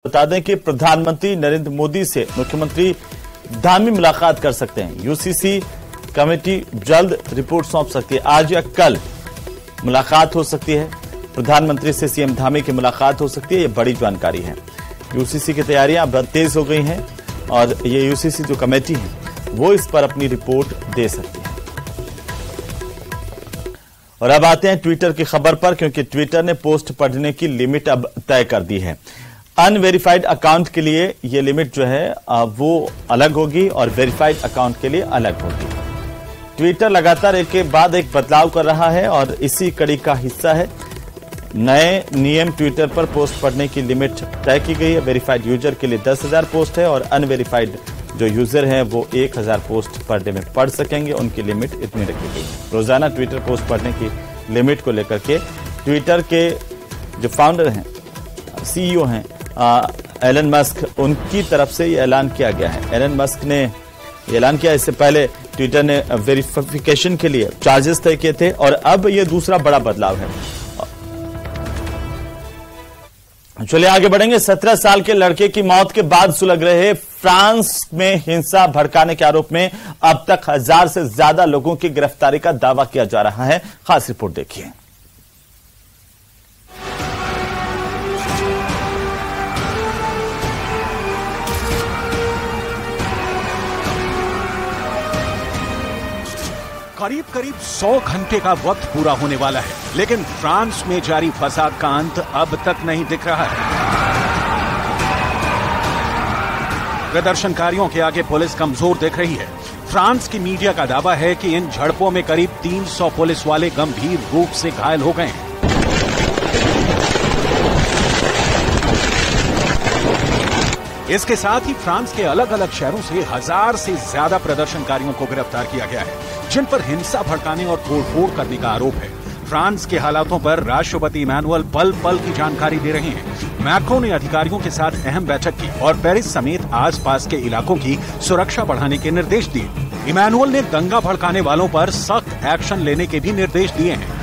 बता दें कि प्रधानमंत्री नरेंद्र मोदी से मुख्यमंत्री धामी मुलाकात कर सकते हैं। यूसीसी कमेटी जल्द रिपोर्ट सौंप सकती है। आज या कल मुलाकात हो सकती है। प्रधानमंत्री से सीएम धामी की मुलाकात हो सकती है। ये बड़ी जानकारी है। यूसीसी की तैयारियां अब तेज हो गई हैं और ये यूसीसी जो कमेटी है वो इस पर अपनी रिपोर्ट दे सकती है। और अब आते हैं ट्विटर की खबर पर, क्योंकि ट्विटर ने पोस्ट पढ़ने की लिमिट अब तय कर दी है। अनवेरिफाइड अकाउंट के लिए ये लिमिट जो है वो अलग होगी और वेरीफाइड अकाउंट के लिए अलग होगी। ट्विटर लगातार एक के बाद एक बदलाव कर रहा है और इसी कड़ी का हिस्सा है। नए नियम ट्विटर पर पोस्ट पढ़ने की लिमिट तय की गई है। वेरीफाइड यूजर के लिए 10,000 पोस्ट है और अनवेरीफाइड जो यूजर हैं वो 1,000 पोस्ट पर डे में पढ़ सकेंगे। उनकी लिमिट इतनी रखी गई है। रोजाना ट्विटर पोस्ट पढ़ने की लिमिट को लेकर के ट्विटर के जो फाउंडर हैं, सीईओ हैं एलन मस्क, उनकी तरफ से ये ऐलान किया गया है। एलन मस्क ने ऐलान किया। इससे पहले ट्विटर ने वेरिफिकेशन के लिए चार्जेस तय किए थे और अब ये दूसरा बड़ा बदलाव है। चलिए आगे बढ़ेंगे। 17 साल के लड़के की मौत के बाद सुलग रहे फ्रांस में हिंसा भड़काने के आरोप में अब तक 1000 से ज्यादा लोगों की गिरफ्तारी का दावा किया जा रहा है। खास रिपोर्ट देखिए। करीब 100 घंटे का वक्त पूरा होने वाला है, लेकिन फ्रांस में जारी फसाद का अंत अब तक नहीं दिख रहा है। प्रदर्शनकारियों के आगे पुलिस कमजोर दिख रही है। फ्रांस की मीडिया का दावा है कि इन झड़पों में करीब 300 पुलिस वाले गंभीर रूप से घायल हो गए हैं। इसके साथ ही फ्रांस के अलग अलग शहरों से 1000 से ज्यादा प्रदर्शनकारियों को गिरफ्तार किया गया है, जिन पर हिंसा भड़काने और तोड़फोड़ करने का आरोप है। फ्रांस के हालातों पर राष्ट्रपति इमैनुअल पल पल की जानकारी दे रहे हैं। मैक्रो ने अधिकारियों के साथ अहम बैठक की और पेरिस समेत आसपास के इलाकों की सुरक्षा बढ़ाने के निर्देश दिए। इमैनुअल ने दंगा भड़काने वालों पर सख्त एक्शन लेने के भी निर्देश दिए हैं।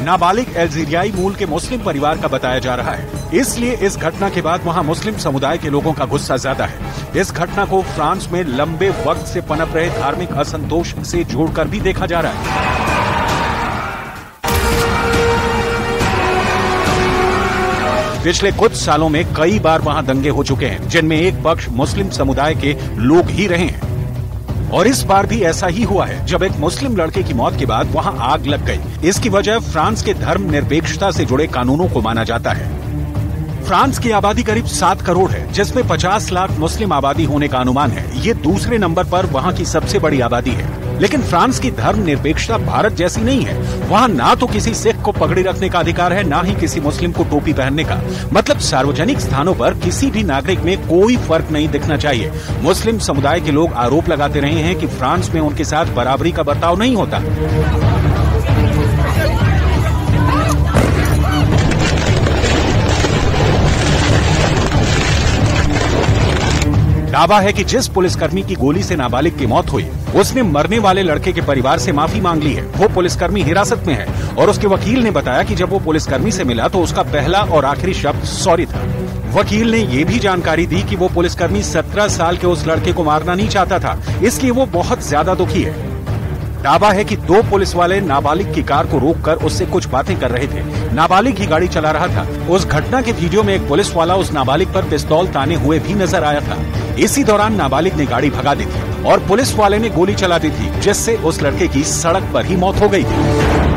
नाबालिग अल्जीरियाई मूल के मुस्लिम परिवार का बताया जा रहा है, इसलिए इस घटना के बाद वहां मुस्लिम समुदाय के लोगों का गुस्सा ज्यादा है। इस घटना को फ्रांस में लंबे वक्त से पनप रहे धार्मिक असंतोष से जोड़कर भी देखा जा रहा है। पिछले कुछ सालों में कई बार वहां दंगे हो चुके हैं, जिनमें एक पक्ष मुस्लिम समुदाय के लोग ही रहे हैं। और इस बार भी ऐसा ही हुआ है, जब एक मुस्लिम लड़के की मौत के बाद वहां आग लग गई। इसकी वजह फ्रांस के धर्म निरपेक्षता से जुड़े कानूनों को माना जाता है। फ्रांस की आबादी करीब 7 करोड़ है, जिसमें 50 लाख मुस्लिम आबादी होने का अनुमान है। ये दूसरे नंबर पर वहां की सबसे बड़ी आबादी है। लेकिन फ्रांस की धर्म निरपेक्षता भारत जैसी नहीं है। वहां ना तो किसी सिख को पगड़ी रखने का अधिकार है, ना ही किसी मुस्लिम को टोपी पहनने का। मतलब सार्वजनिक स्थानों पर किसी भी नागरिक में कोई फर्क नहीं दिखना चाहिए। मुस्लिम समुदाय के लोग आरोप लगाते रहे हैं कि फ्रांस में उनके साथ बराबरी का बर्ताव नहीं होता। दावा है कि जिस पुलिसकर्मी की गोली से नाबालिग की मौत हुई, उसने मरने वाले लड़के के परिवार से माफी मांग ली है। वो पुलिसकर्मी हिरासत में है और उसके वकील ने बताया कि जब वो पुलिसकर्मी से मिला तो उसका पहला और आखिरी शब्द सॉरी था। वकील ने ये भी जानकारी दी कि वो पुलिसकर्मी 17 साल के उस लड़के को मारना नहीं चाहता था, इसलिए वो बहुत ज्यादा दुखी है। दावा है कि 2 पुलिस वाले नाबालिग की कार को रोककर उससे कुछ बातें कर रहे थे। नाबालिग ही गाड़ी चला रहा था। उस घटना के वीडियो में एक पुलिस वाला उस नाबालिग पर पिस्तौल ताने हुए भी नजर आया था। इसी दौरान नाबालिग ने गाड़ी भगा दी थी और पुलिस वाले ने गोली चला दी थी, जिससे उस लड़के की सड़क पर ही मौत हो गई थी।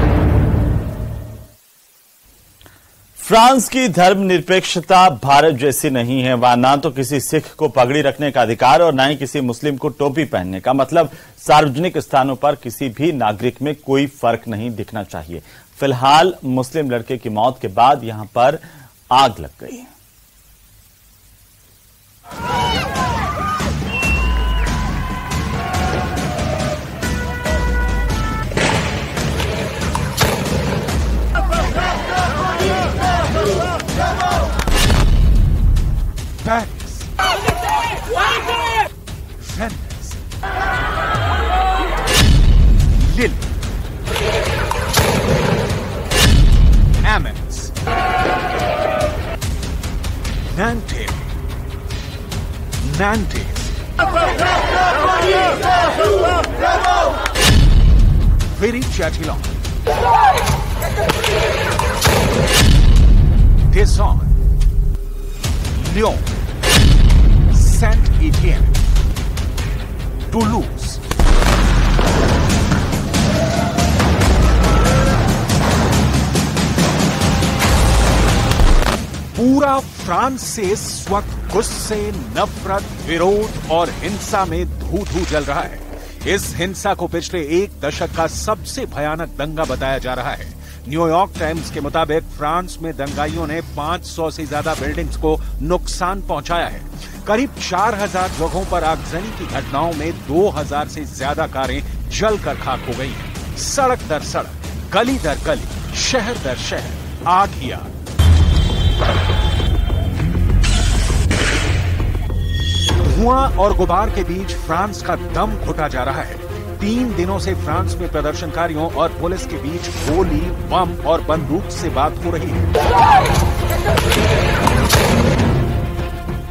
फ्रांस की धर्मनिरपेक्षता भारत जैसी नहीं है। वहां ना तो किसी सिख को पगड़ी रखने का अधिकार और ना ही किसी मुस्लिम को टोपी पहनने का। मतलब सार्वजनिक स्थानों पर किसी भी नागरिक में कोई फर्क नहीं दिखना चाहिए। फिलहाल मुस्लिम लड़के की मौत के बाद यहां पर आग लग गई। Paris, Venice, Lille, Nantes. Viry-Châtillon. Tesson. Lyon. Saint-Étienne. Toulouse. पूरा फ्रांस से इस वक्त गुस्से, नफरत, विरोध और हिंसा में धू-धू जल रहा है। इस हिंसा को पिछले एक दशक का सबसे भयानक दंगा बताया जा रहा है। न्यूयॉर्क टाइम्स के मुताबिक फ्रांस में दंगाइयों ने 500 से ज्यादा बिल्डिंग्स को नुकसान पहुंचाया है। करीब 4000 जगहों पर आगजनी की घटनाओं में 2000 से ज्यादा कारें जलकर खाक हो गई हैं। सड़क दर सड़क, गली दर गली, शहर दर शहर आग ही आग। धुआं और गुबार के बीच फ्रांस का दम घुटा जा रहा है। 3 दिनों से फ्रांस में प्रदर्शनकारियों और पुलिस के बीच गोली, बम और बंदूक से बात हो रही है।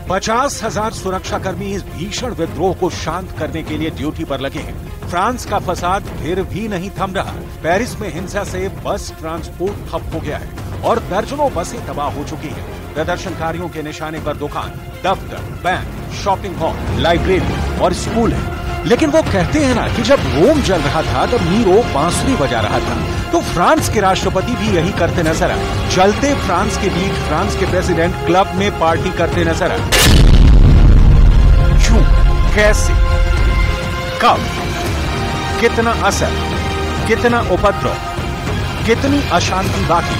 50,000 सुरक्षाकर्मी इस भीषण विद्रोह को शांत करने के लिए ड्यूटी पर लगे हैं। फ्रांस का फसाद फिर भी नहीं थम रहा। पेरिस में हिंसा से बस ट्रांसपोर्ट ठप हो गया है और दर्जनों बसें तबाह हो चुकी हैं। प्रदर्शनकारियों के निशाने पर दुकान, दफ्तर, बैंक, शॉपिंग मॉल, लाइब्रेरी और स्कूल है। लेकिन वो कहते हैं ना कि जब रोम जल रहा था तब नीरो बांसुरी बजा रहा था। तो फ्रांस के राष्ट्रपति भी यही करते नजर आए। जलते फ्रांस के बीच फ्रांस के प्रेसिडेंट क्लब में पार्टी करते नजर आए। क्यों, कैसे, कब, कितना असर, कितना उपद्रव, कितनी अशांति बाकी?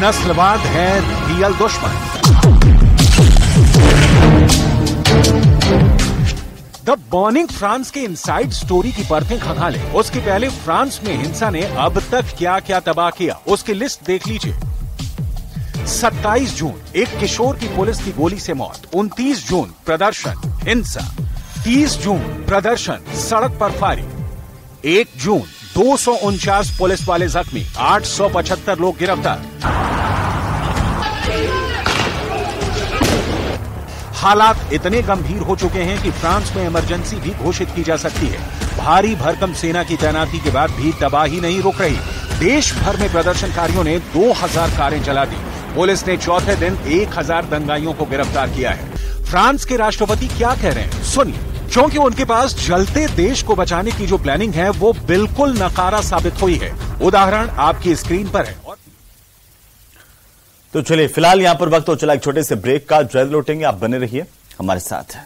नस्लवाद है रियल दुश्मन। द बर्निंग फ्रांस के इनसाइड स्टोरी की परतें खंगालें। उसके पहले फ्रांस में हिंसा ने अब तक क्या क्या तबाह किया, उसकी लिस्ट देख लीजिए। 27 जून एक किशोर की पुलिस की गोली से मौत। 29 जून प्रदर्शन, हिंसा। 30 जून प्रदर्शन, सड़क पर फायरिंग। 1 जून 249 पुलिस वाले जख्मी, 875 लोग गिरफ्तार। हालात इतने गंभीर हो चुके हैं कि फ्रांस में इमरजेंसी भी घोषित की जा सकती है। भारी भरकम सेना की तैनाती के बाद भी तबाही नहीं रुक रही। देश भर में प्रदर्शनकारियों ने 2000 कारें जला दी। पुलिस ने चौथे दिन 1000 दंगाइयों को गिरफ्तार किया है। फ्रांस के राष्ट्रपति क्या कह रहे हैं सुनिए, क्योंकि उनके पास जलते देश को बचाने की जो प्लानिंग है वो बिल्कुल नकारा साबित हुई है। उदाहरण आपकी स्क्रीन पर है। तो चलिए फिलहाल यहां पर वक्त हो चला एक छोटे से ब्रेक का। जल्द लौटेंगे, आप बने रहिए हमारे साथ।